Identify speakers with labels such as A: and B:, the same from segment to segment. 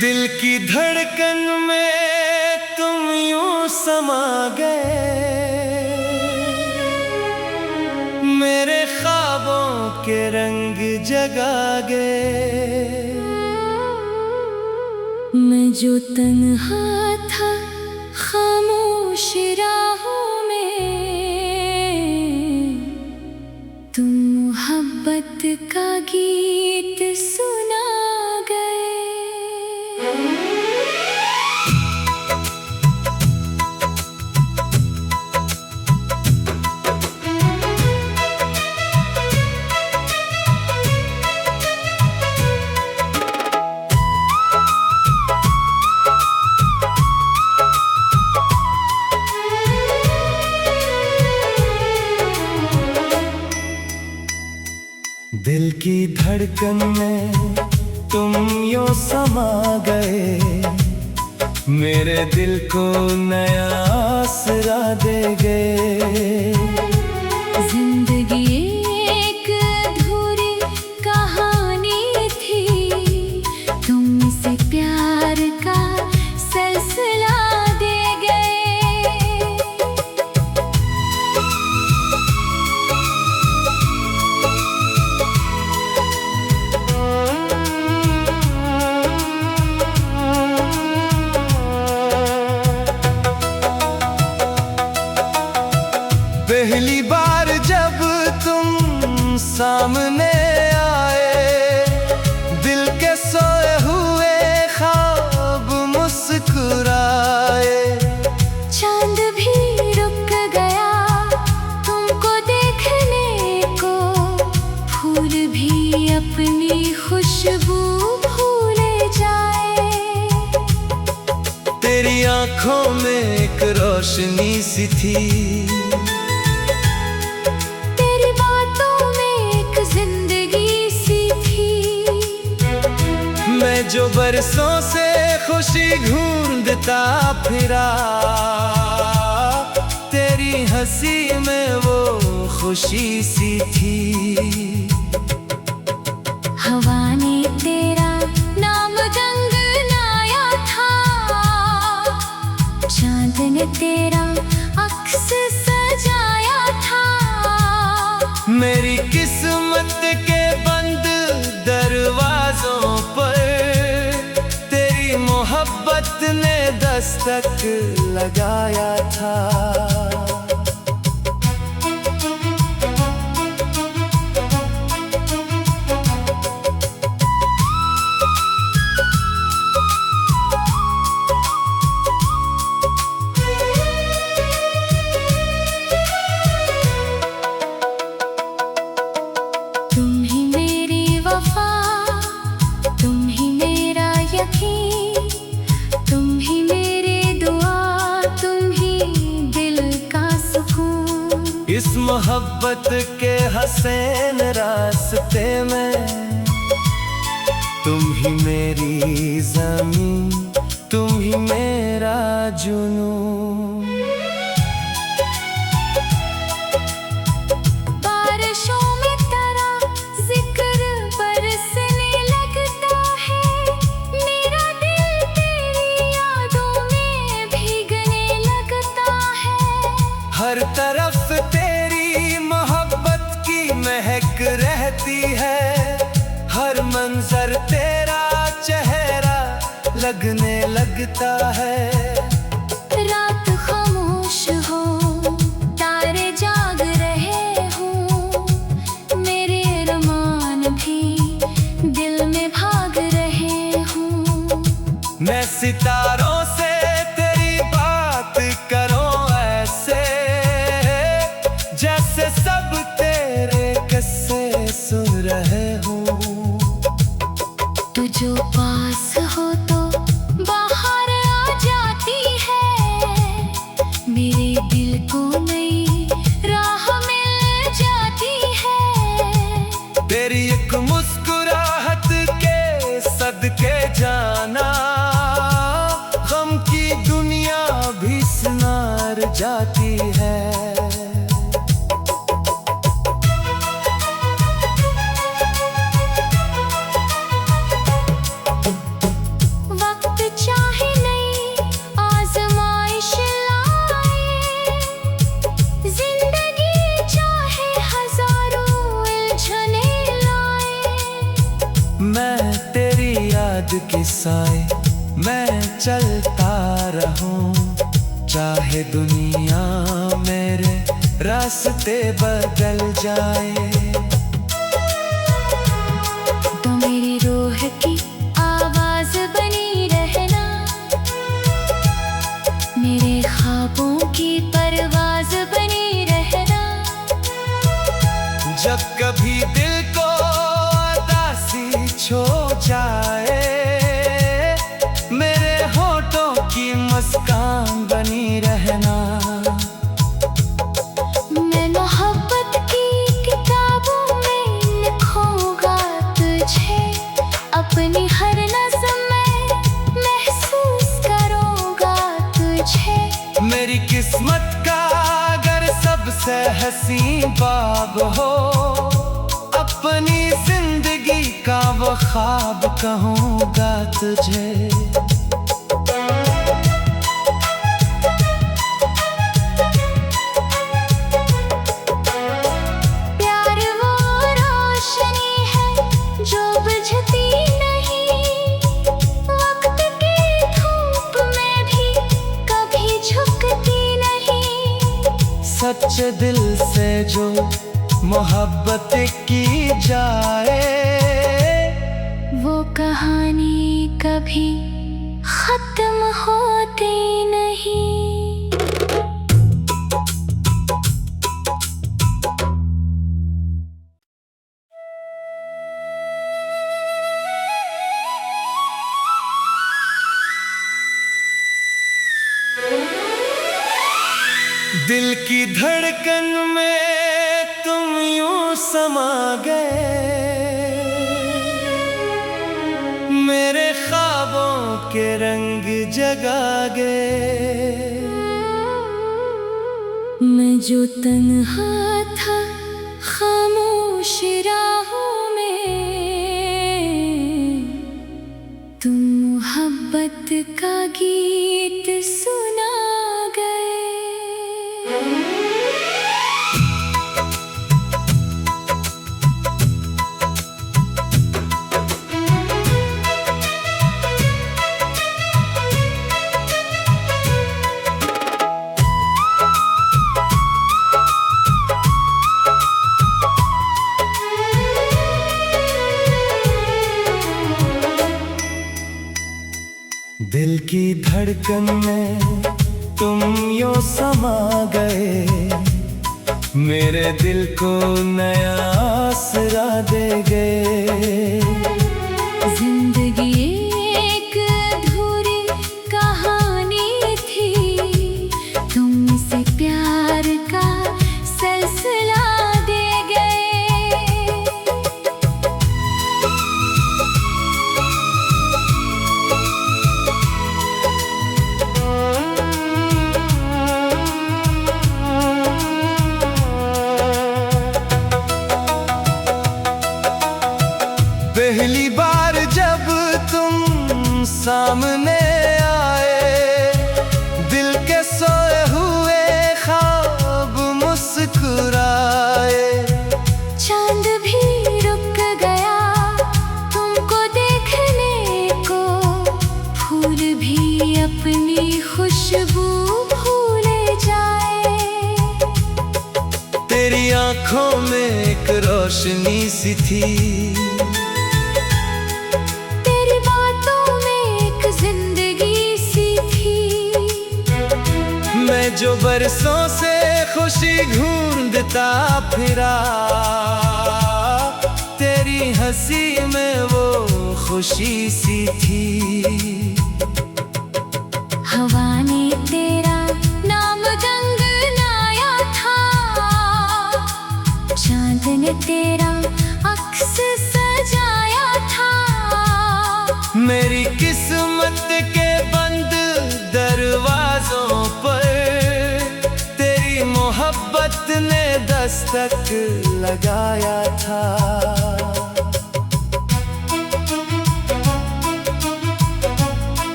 A: दिल की धड़कन में तुम यूं समा गए, मेरे ख्वाबों के रंग जगा गए।
B: मैं जो तन्हा था खामोश राहों में, तुम मोहब्बत का गीत सुना गए।
A: दिल की धड़कन में तुम यूं समा गए, मेरे दिल को नया आसरा दे गए।
B: जिंदगी एक अधूरी कहानी थी, तुमसे प्यार का सिलसिला दे गए।
A: पहली बार जब तुम सामने आए, दिल के सोए हुए ख्वाब मुस्कुराए।
B: चांद भी रुक गया तुमको देखने को, फूल भी अपनी खुशबू भूले जाए।
A: तेरी आंखों में एक रोशनी सी थी, मैं जो बरसों से खुशी ढूंढता फिरा, तेरी हंसी में वो खुशी सी थी।
B: हवा ने तेरा नाम गंगनाया था, चांद ने तेरा अक्स सजाया था।
A: मेरी किस्मत के बंद दरवाजों पर तेरी मोहब्बत ने दस्तक लगाया था।
B: तुम ही मेरी दुआ, तुम ही दिल का सुकून।
A: इस मोहब्बत के हसीन रास्ते में तुम ही मेरी ज़मीं, तुम ही मेरा जुनून। हर तरफ तेरी मोहब्बत की महक रहती है, हर मंजर तेरा चेहरा लगने लगता है।
B: रात खामोश हो तारे जाग रहे हो, मेरे अरमान भी दिल में भाग रहे हो।
A: मैं सितारों से तेरी बात करूं ऐसे, जैसे सब तेरे किस्से सुन रहे हो।
B: तू जो पास हो तो बाहर आ जाती है, मेरे दिल को नई राह मिल जाती है।
A: तेरी एक मुस्कुराहट के सदके जाना, गम की दुनिया भी संवार जाती है। याद के साए मैं चलता रहूं, चाहे दुनिया मेरे रास्ते बदल जाए।
B: तो मेरी रूह की आवाज बनी रहना, मेरे ख्वाबों की परवाज बनी रहना।
A: जब कभी दिल को उदासी छो जाए, मेरे होठों की मुस्कान बनी रहना।
B: मैं मोहब्बत की किताबों में लिखूंगा तुझे, अपनी हर नज़्म में महसूस करूंगा तुझे।
A: मेरी किस्मत का अगर सबसे हसीन बाब हो, अपनी जिंदगी का वो ख्वाब कहूँगा तुझे।
B: प्यार वो रोशनी है जो बुझती नहीं, वक्त की धूप में भी कभी झुकती नहीं।
A: सच्चे दिल से जो मोहब्बत की जाए,
B: वो कहानी कभी खत्म होती नहीं।
A: दिल की धड़कन में तुम यूं समा गए, मेरे ख्वाबों के रंग जगा गए।
B: मैं जो तन्हा था खामोश राहों में, तुम मोहब्बत का गीत सुना गए।
A: दिल की धड़कन में तुम यूं समा गए, मेरे दिल को नया आसरा दे गए।
B: जिंदगी एक अधूरी कहानी थी, तुमसे प्यार का सिलसिला दे गए।
A: पहली बार जब तुम सामने आए, दिल के सोए हुए ख्वाब मुस्कुराए।
B: चांद भी रुक गया तुमको देखने को, फूल भी अपनी खुशबू भूले जाए।
A: तेरी आंखों में एक रोशनी सी थी,
B: तेरी बातों में एक जिंदगी सी थी।
A: मैं जो बरसों से खुशी ढूंढता फिरा, तेरी हंसी में वो खुशी सी थी।
B: हवा ने तेरा नाम गंगनाया था, चांद ने तेरा अक्स सजाया था।
A: मेरी किस्मत के बंद दरवाजों पर तेरी मोहब्बत ने दस्तक लगाया था।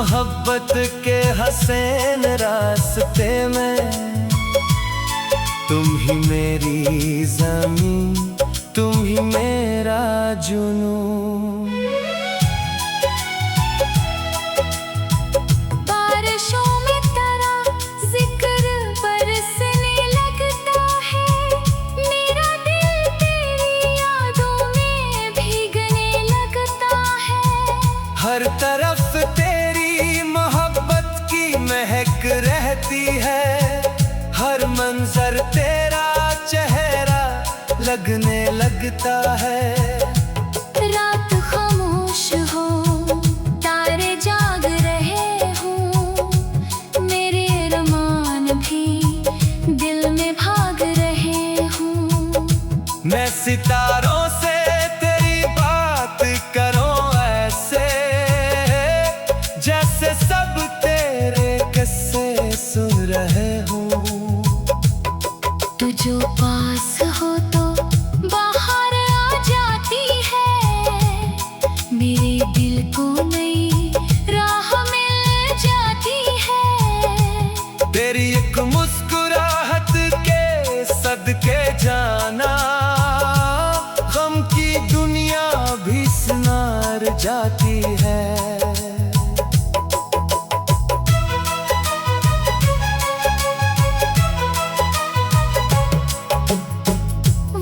A: मोहब्बत के हसीन रास्ते में तुम ही मेरी ज़मीं, तुम ही मेरा जुनून।
B: बारिशों में तेरा जिक्र बरसने लगता है, मेरा दिल तेरी यादों में भीगने लगता है।
A: हर तरफ तेरी मोहब्बत की महक रहती है, हर मंजर तेरा चेहरा लगने लगता है।
B: रात खामोश हो, तारे जाग रहे हो, मेरे अरमान भी दिल में भाग रहे हो।
A: मैं सितारों से तेरी बात करूं ऐसे, जैसे सब तेरे किस्से सुन रहे हो।
B: तू जो पास हो तो बाहर आ जाती है, मेरे दिल को नई राह मिल जाती है।
A: तेरी एक मुस्कुराहट के सदके जाना, गम की दुनिया भी सुनार जाती है।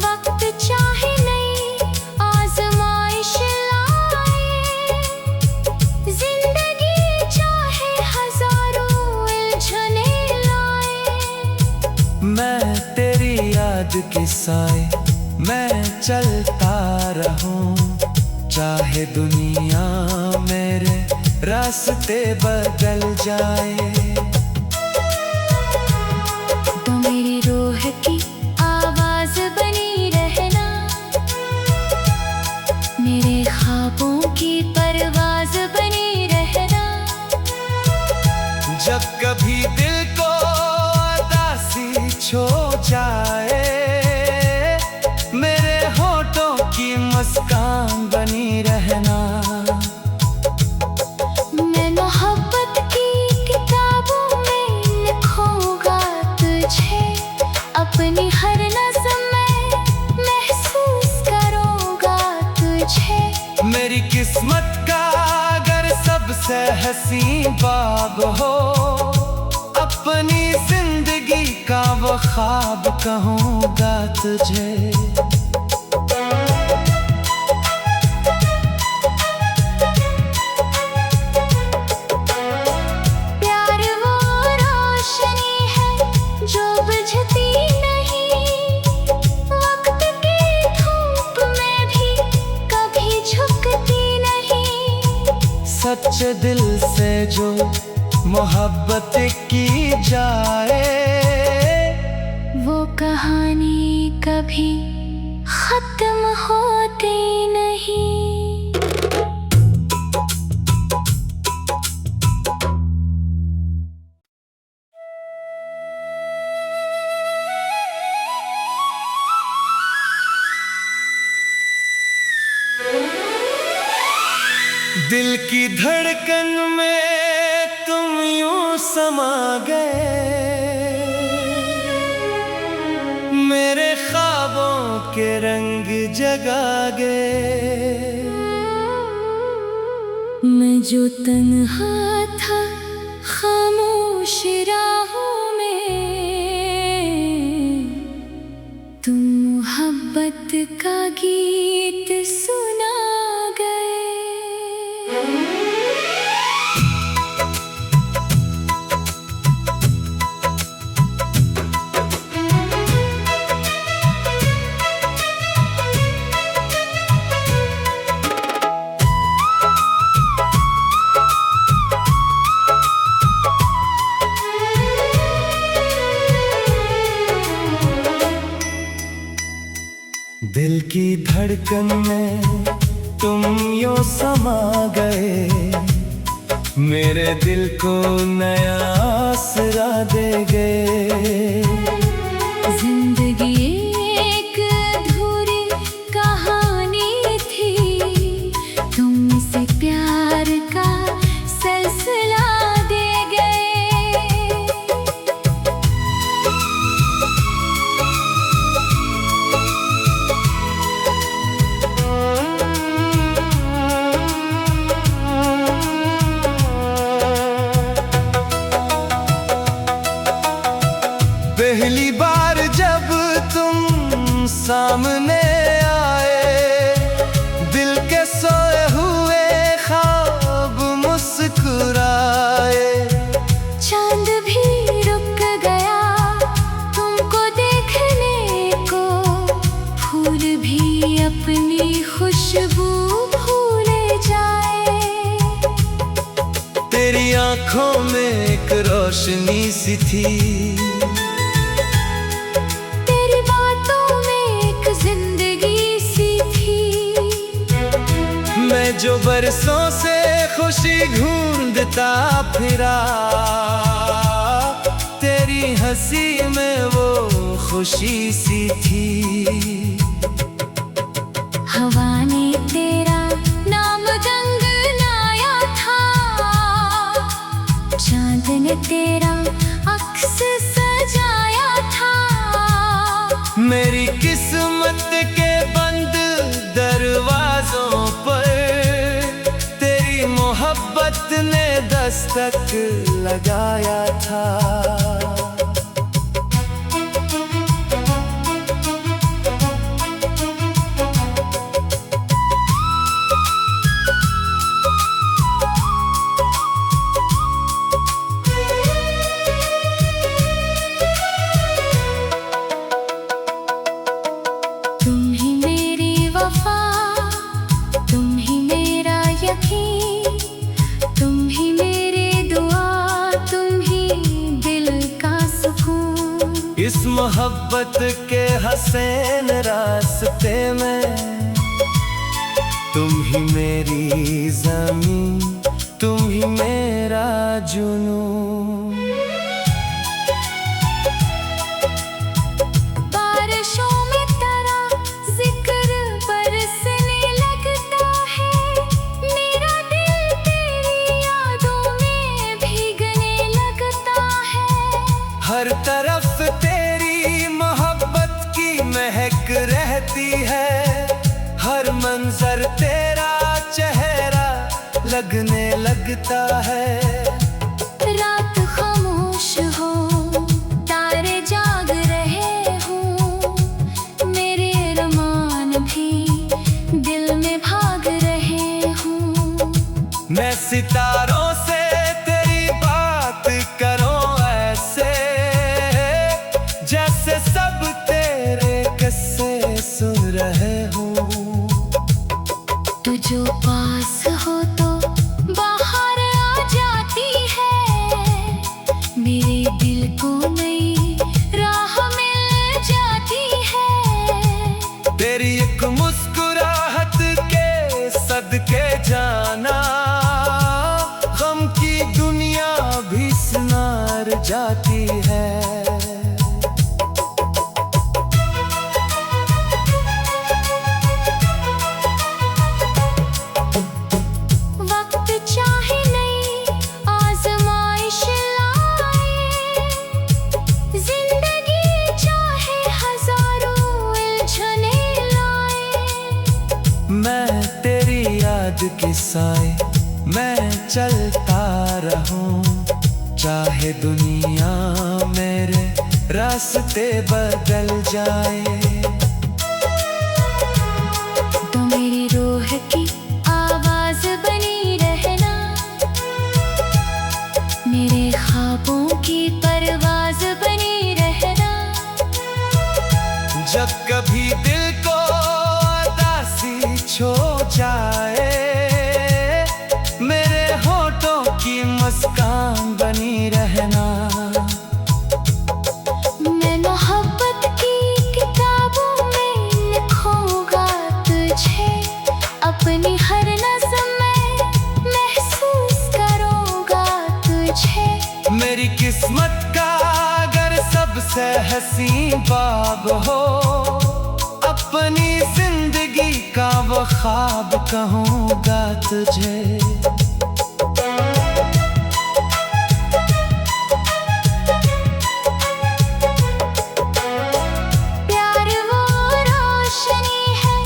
B: वक्त चाहे नई आजमाइश लाए, जिंदगी चाहे हजारों उलझने लाए।
A: मैं तेरी याद के साए मैं चलता रहूं, चाहे दुनिया मेरे रास्ते बदल जाए।
B: तो मेरी रूह की आवाज बनी रहना, मेरे ख्वाबों की परवाज बनी रहना।
A: जब कभी दिल को उदासी छो जाए, मेरे होठों की मुस्कान बनी रहना।
B: मैं मोहब्बत की किताबों में लिखूंगा तुझे, अपनी हर नज़्म में महसूस करूंगा तुझे।
A: मेरी किस्मत का अगर सबसे हसीन बाब हो, अपनी जिंदगी का वो ख्वाब कहूँगा तुझे।
B: प्यार वो रोशनी है जो बुझती नहीं, वक्त की धूप में भी कभी झुकती नहीं।
A: सच्चे दिल से जो मोहब्बत की जाए,
B: वो कहानी कभी खत्म होती नहीं।
A: दिल की धड़कन में तुम यूं समा गए, मेरे ख्वाबों के रंग जगा गए।
B: मैं जो तन्हा था खामोश राहों में, तुम मोहब्बत का गीत सुना गए।
A: दिल की धड़कन में तुम यूं समा गए, मेरे दिल को नया आसरा दे गए।
B: जिंदगी एक अधूरी कहानी थी, तुमसे प्यार का सिलसिला
A: सामने आए, दिल के सोए हुए ख्वाब मुस्कुराए।
B: चांद भी रुक गया तुमको देखने को, फूल भी अपनी खुशबू भूल जाए।
A: तेरी आंखों में एक रोशनी सी थी,
B: तेरी बातों में एक जिंदगी सी थी।
A: मैं जो बरसों से खुशी ढूंढता फिरा, तेरी हंसी में वो खुशी सी थी।
B: हवा ने तेरा नाम गंगनाया था, चांद ने तेरा अक्स सजाया था।
A: मेरी किस्मत के बंद दरवाजों पर तेरी मोहब्बत ने दस्तक लगाया था।
B: तुम ही मेरी वफा, तुम ही मेरा यकीन, तुम ही मेरी दुआ, तुम ही दिल का सुकून।
A: इस मोहब्बत के हसीन रास्ते में तुम ही मेरी ज़मीं, तुम ही मेरा जुनून।
B: बारिशों में तेरा जिक्र बरसने लगता है, मेरा दिल तेरी यादों में भीगने लगता है।
A: हर तरफ तेरी मोहब्बत की महक रहती है, हर मंजर तेरा चेहरा लगने लगता है।
B: रात खामोश हो, तारे जाग रहे हो, मेरे अरमान भी दिल में भाग रहे हो।
A: मैं सितारों से तेरी बात करूं ऐसे, जैसे सब तेरे किस्से सुन रहे हो।
B: तू जो पास हो तो बाहर आ जाती है, मेरे दिल को नई राह मिल जाती है।
A: तेरी एक मुस्कुराहट के सदके जाना, गम की दुनिया भी संवार जाती है।
B: वक्त चाहे नई आजमाइश लाए, जिंदगी चाहे हजारों उलझने लाए।
A: मैं तेरी याद के साए मैं चलता रहूं, चाहे दुनिया मेरे रास्ते बदल जाए।
B: तो मेरी रूह की आवाज बनी रहना, मेरे ख्वाबों की परवाज बनी रहना।
A: जब कभी दिल को उदासी छो जाए, मेरे होठों की मुस्कान बनी रहना।
B: मैं मोहब्बत की किताबों में लिखूंगा तुझे, अपनी हर नज़्म में महसूस करूंगा तुझे।
A: मेरी किस्मत का अगर सबसे हसीन बाब हो, अपनी जिंदगी का वो ख्वाब कहूँगा तुझे।
B: प्यार वो रोशनी है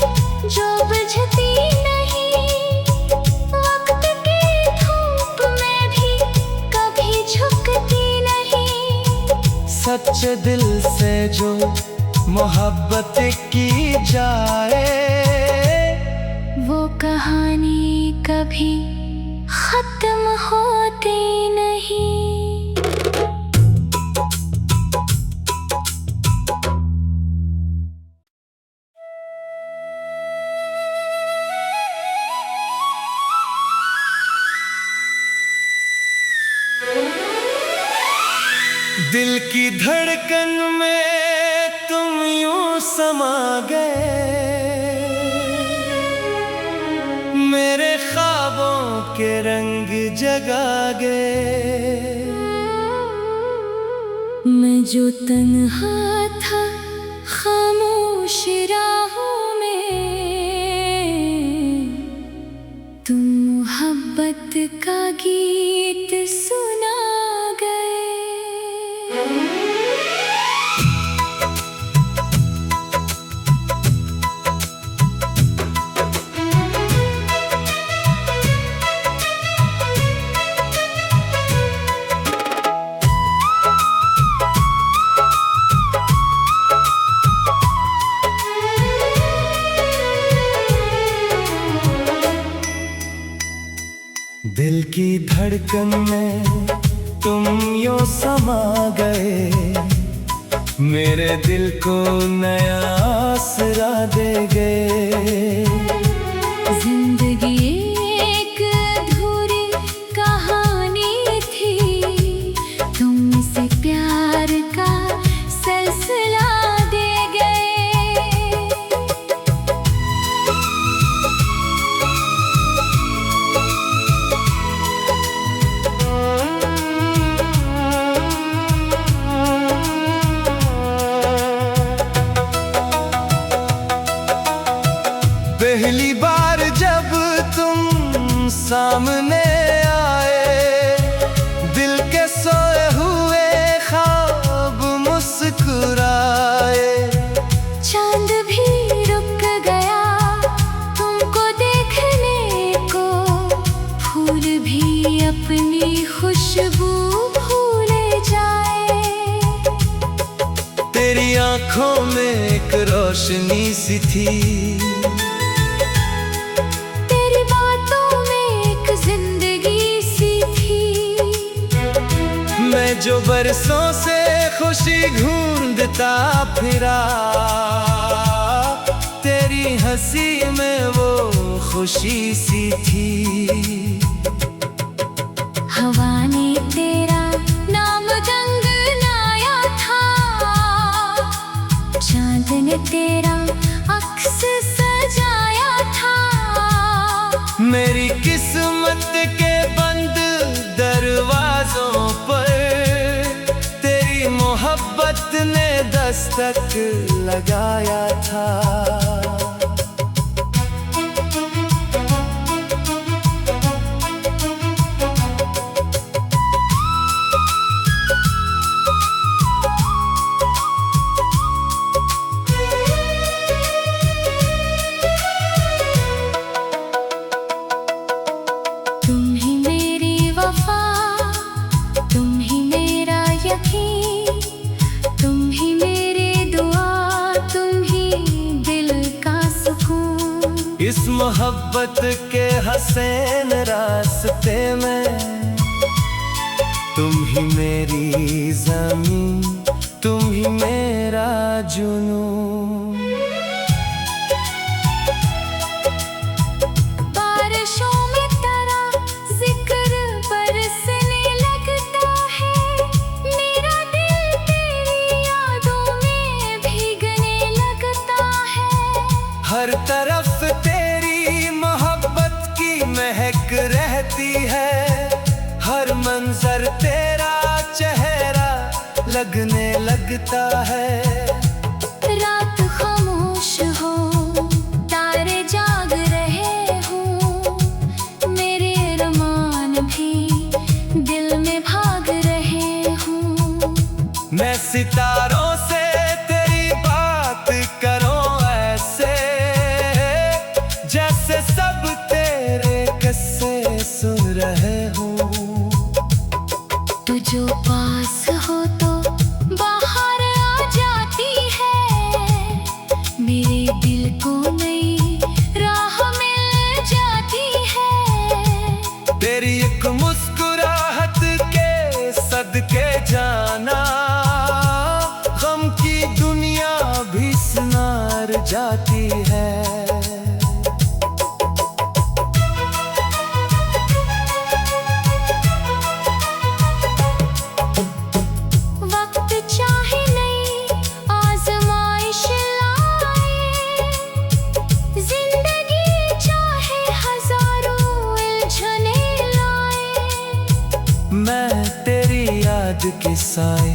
B: जो बुझती नहीं, वक्त की धूप में भी कभी झुकती नहीं।
A: सच्चे दिल से जो मोहब्बत की जाए।
B: वो कहानी कभी खत्म होती नहीं।
A: दिल की धड़कन में तुम यूं समा गए, मेरे ख्वाबों के रंग जगा गए।
B: मैं जो तन्हा था खामोश राहों में, तुम मोहब्बत का गीत सुना गए।
A: दिल की धड़कन में तुम यूं समा गए, मेरे दिल को नया आसरा दे गए।
B: जिंदगी एक अधूरी कहानी थी, तुमसे प्यार का सिलसिला दे गए।
A: पहली बार जब तुम सामने आए, दिल के सोए हुए ख्वाब मुस्कुराए।
B: चांद भी रुक गया तुमको देखने को, फूल भी अपनी खुशबू भूल जाए।
A: तेरी आंखों में एक रोशनी सी थी,
B: जिंदगी सी थी।
A: मैं जो बरसों से खुशी ढूंढता फिरा, तेरी हंसी में वो खुशी सी थी।
B: हवा ने तेरा नाम गंगनाया था, चांद ने तेरा अक्स सजाया था।
A: मेरी किस्मत के बंद दरवाजों पर तेरी मोहब्बत ने दस्तक लगाया था।
B: तुम ही मेरे दुआ, तुम ही दिल का सुकून।
A: इस मोहब्बत के हसीन रास्ते में तुम ही मेरी ज़मीं, तुम ही मेरा जुनून।
B: बारिशों में तेरा जिक्र बरसने लगता है, मेरा दिल तेरी यादों में भीगने लगता है।
A: हर तरफ तेरी मोहब्बत की महक रहती है, हर मंजर तेरा चेहरा लगने लगता है।
B: रात खामोश हो तारे जाग रहे हो, मेरे अरमान भी दिल में भाग रहे हो।
A: मैं सितारों से तेरी बात करूं ऐसे, जैसे सब तेरे किस्से सुन रहे हो।
B: तू जो पास हो तो बाहर आ जा
A: जाती है।
B: वक्त चाहे नई आजमाइश लाए, जिंदगी चाहे हजारों उलझने लाए।
A: मैं तेरी याद के साए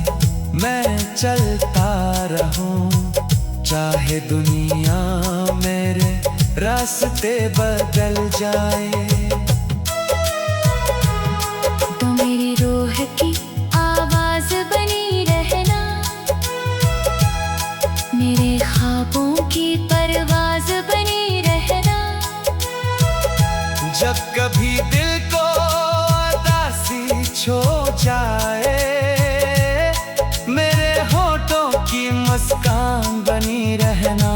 A: मैं चलता रहूं, चाहे दुनिया मेरे रास्ते बदल जाए।
B: तो मेरी रूह की आवाज बनी रहना, मेरे ख्वाबों की परवाज बनी रहना।
A: जब कभी दिल को उदासी छो जाए, मेरे होठों की मुस्कान बनी रहना।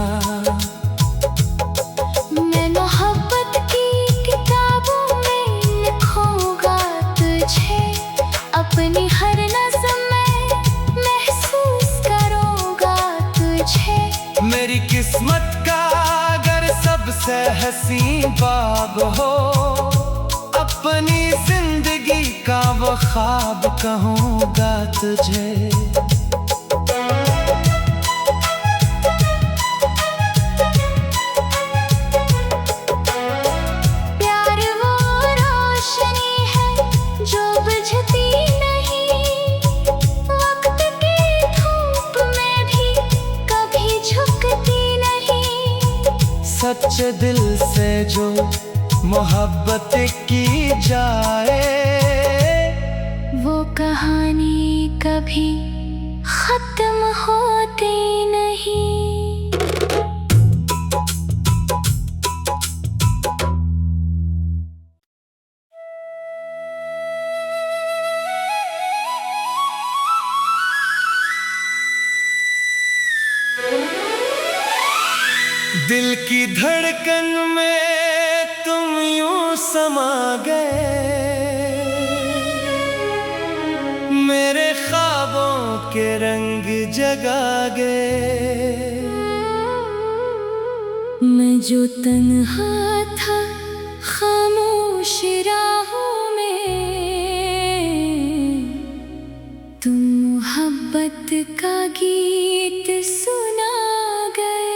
B: मैं मोहब्बत की किताबों में लिखूंगा तुझे, अपनी हर नज़्म में महसूस करूंगा तुझे।
A: मेरी किस्मत का अगर सबसे हसीन बाब हो, अपनी जिंदगी का वो ख्वाब कहूँगा तुझे।
B: प्यार वो रोशनी है जो बुझती नहीं, वक्त की धूप में भी कभी झुकती नहीं।
A: सच्चे दिल से जो मोहब्बत की जाए,
B: वो कहानी कभी खत्म होती नहीं।
A: दिल की धड़कन में तुम यूं समा गए, मेरे ख्वाबों के रंग जगा गए।
B: मैं जो तन्हा था खामोश राहों में, तुम मोहब्बत का गीत सुना गए।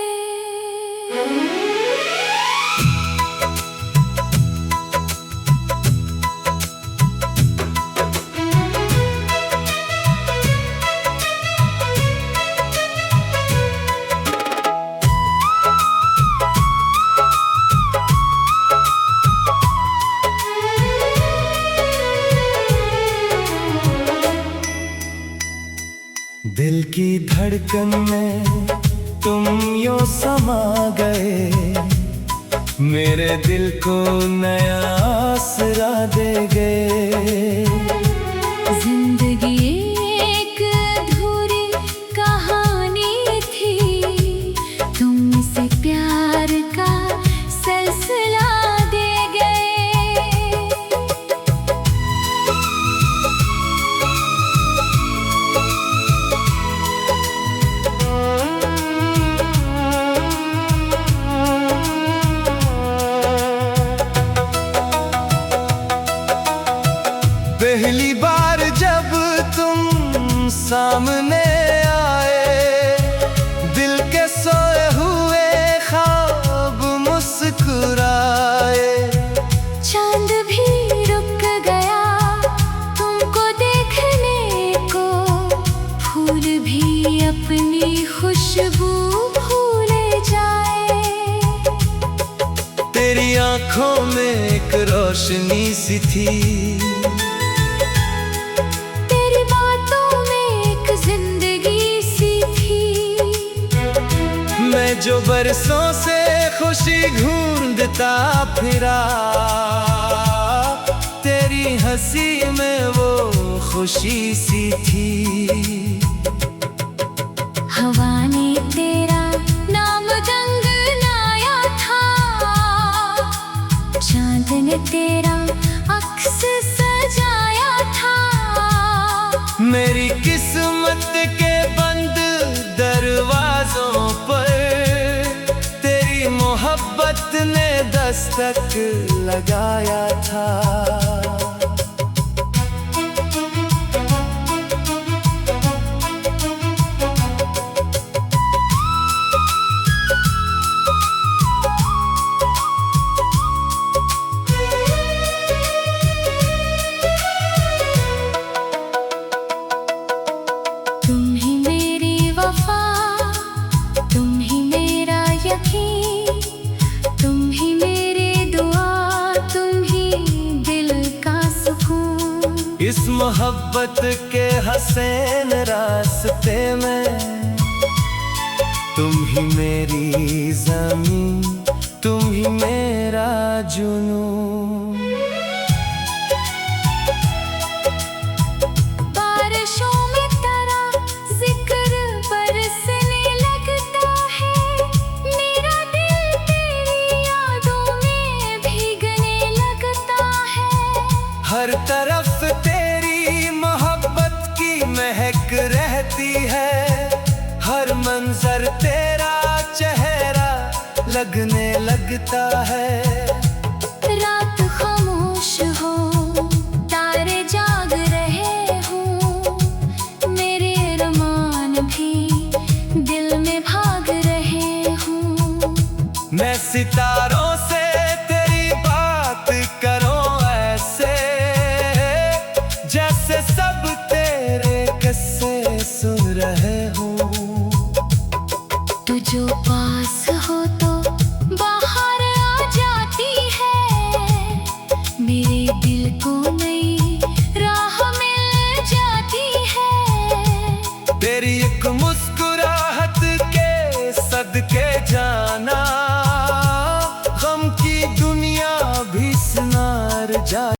A: दिल की धड़कन में तुम यूं समा गए, मेरे दिल को नया आसरा दे गए।
B: जिंदगी एक अधूरी कहानी थी, तुमसे प्यार का सिलसिला दे गए।
A: पहली बार जब तुम सामने आए, दिल के सोए हुए ख्वाब मुस्कुराए।
B: चांद भी रुक गया तुमको देखने को, फूल भी अपनी खुशबू भूल जाए।
A: तेरी आंखों में एक रोशनी सी थी,
B: तेरी बातों में एक जिंदगी सी थी।
A: मैं जो बरसों से खुशी ढूंढता फिरा, तेरी हंसी में वो खुशी सी थी।
B: हवा ने तेरा नाम गंगनाया था, चांद ने तेरा अक्स सजाया था।
A: मेरी किस्मत के बंद दरवाजों पर मोहब्बत ने दस्तक लगाया था।
B: तुम ही मेरी वफा, तुम ही मेरा यकीन, तुम ही मेरी दुआ, तुम ही दिल का सुकून।
A: इस मोहब्बत के हसीन रास्ते में तुम ही मेरी ज़मीन, तुम ही मेरा जुनून।
B: बारिशों में तेरा जिक्र बरसने लगता है, मेरा दिल तेरी यादों में भीगने लगता है।
A: हर तरफ तेरी मोहब्बत की महक रहती है, हर मंजर तेरा चेहरा लगने लगता है।
B: रात खामोश हो, तारे जाग रहे हो, मेरे अरमान भी दिल में भाग रहे हो।
A: मैं सितारों से तेरी बात करूं ऐसे, जैसे सब तेरे किस्से सुन रहे हो।
B: तू जो पास हो तो बाहर आ जाती है, मेरे दिल को नई राह मिल जाती है।
A: तेरी एक मुस्कुराहट के सदके जाना, गम की दुनिया भी सुनार जा